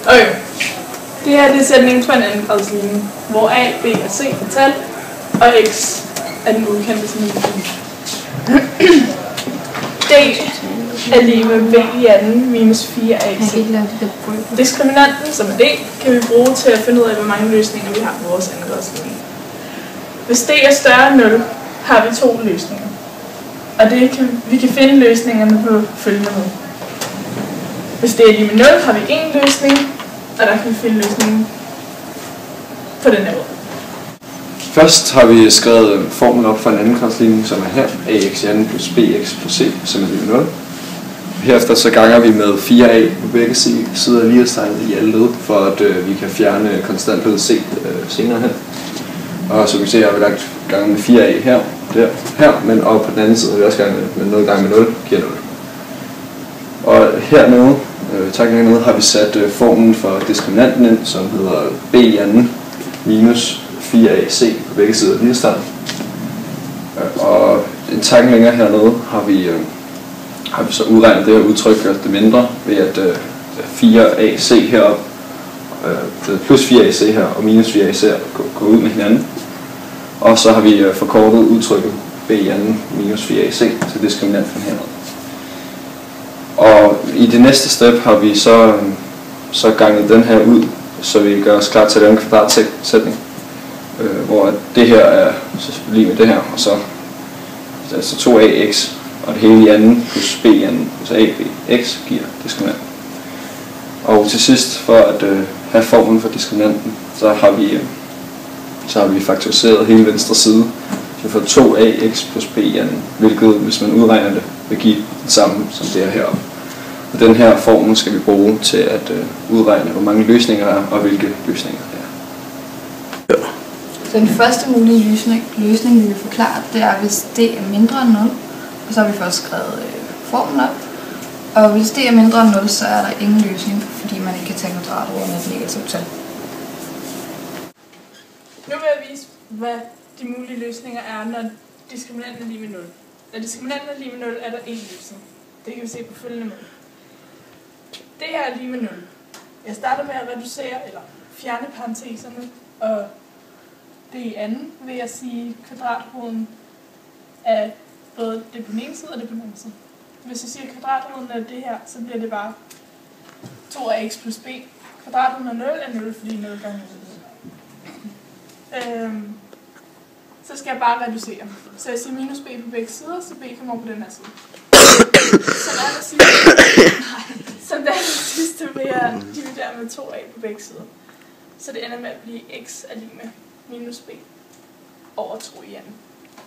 Okay. Det her det er sætningen for en andengradsligning, hvor A, B og C er tal, og X er den udkendte sammenligning. D er lige med B i anden minus 4AC. Diskriminanten, som er D, kan vi bruge til at finde ud af, hvor mange løsninger vi har på vores andengradsligning. Hvis D er større end 0, har vi 2 løsninger. Og vi kan finde løsningerne på følgende måde. Hvis det er lige med 0, har vi 1 løsning, og der kan vi finde løsningen på den her måde. Først har vi skrevet formlen op for en andengradsligning, som er her, ax i anden plus bx plus c, som er lige med 0. Herefter så ganger vi med 4a på begge sider af lighedstegnet i alle led, for at vi kan fjerne konstanthed c senere hen. Og så kan vi se, at jeg har lagt gange med 4a her, men og på den anden side har vi også gange med 0 gange med 0 giver 0. Og hernede, har vi sat formlen for diskriminanten ind, som hedder b i anden minus 4ac på begge sider af lighedstegnet. Og en tanke længere hernede har vi så udregnet det her udtryk, gjort det mindre ved at 4ac heroppe, plus 4ac her og minus 4ac her går ud med hinanden. Og så har vi forkortet udtrykket b i anden minus 4ac til diskriminanten hernede. Og i det næste step har vi så ganget den her ud, så vi gør os klar til at lave en kvadratsætning, hvor det her er lige med det her, og så altså 2ax, og det hele i anden plus b i anden plus abx giver diskriminanten. Og til sidst, for at have formlen for diskriminanten, så har vi faktoriseret hele venstre side. Så vi får 2ax plus b i anden, hvilket, hvis man udregner det, vil give det samme som det her heroppe. Og den her formel skal vi bruge til at udregne, hvor mange løsninger der er, og hvilke løsninger der er. Ja. Så den første mulige løsning, vi vil forklare, det er, hvis d er mindre end 0, og så har vi først skrevet formlen op. Og hvis d er mindre end 0, så er der ingen løsning, fordi man ikke kan tage kvadratroden af et negativt tal. Nu vil jeg vise, hvad de mulige løsninger er, når diskriminanten er lige med 0. Når diskriminanten er lige med 0, er der en løsning. Det kan vi se på følgende måde. Det her er lige med 0. Jeg starter med at reducere eller fjerne parenteserne, og det i anden vil jeg sige kvadratroden af både det på den ene side og det på den anden side. Hvis jeg siger kvadratroden af det her, så bliver det bare 2ax plus b. Kvadratroden af 0 er 0, fordi 0 gange 0. Så skal jeg bare reducere. Så jeg siger minus b på begge sider, så b kommer over på den her side. Så der sidste vil jeg dividere med 2a på begge sider. Så det ender med at blive x er lige med minus b over 2 i anden.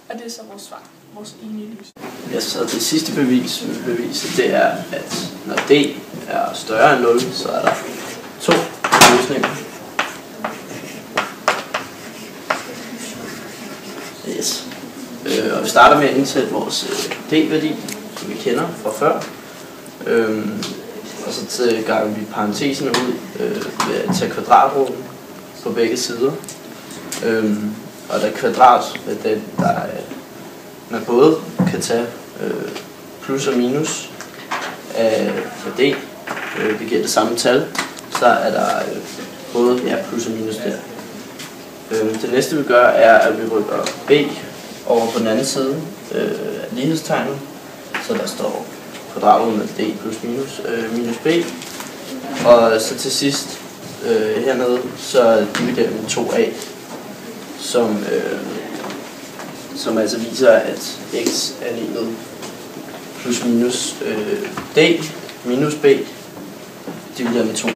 Og det er så vores svar, vores enige løsning. Ja, så det sidste bevis, vi vil bevise, det er, at når d er større end 0, så er der 2 løsninger. Yes. Og vi starter med at indsætte vores d-værdi, som vi kender fra før. Og så ganger vi parenteserne ud ved at tage kvadratroden på begge sider. Og der kvadrat er den, man både kan tage plus og minus af d, det giver det samme tal, så er der både plus og minus der. Det næste vi gør er, at vi rykker b over på den anden side af lighedstegnet, så der står kvadratroden af d plus minus b. Og så til sidst hernede, så dividerer vi med 2a, som altså viser, at x er lig med plus minus d minus b divideret med 2.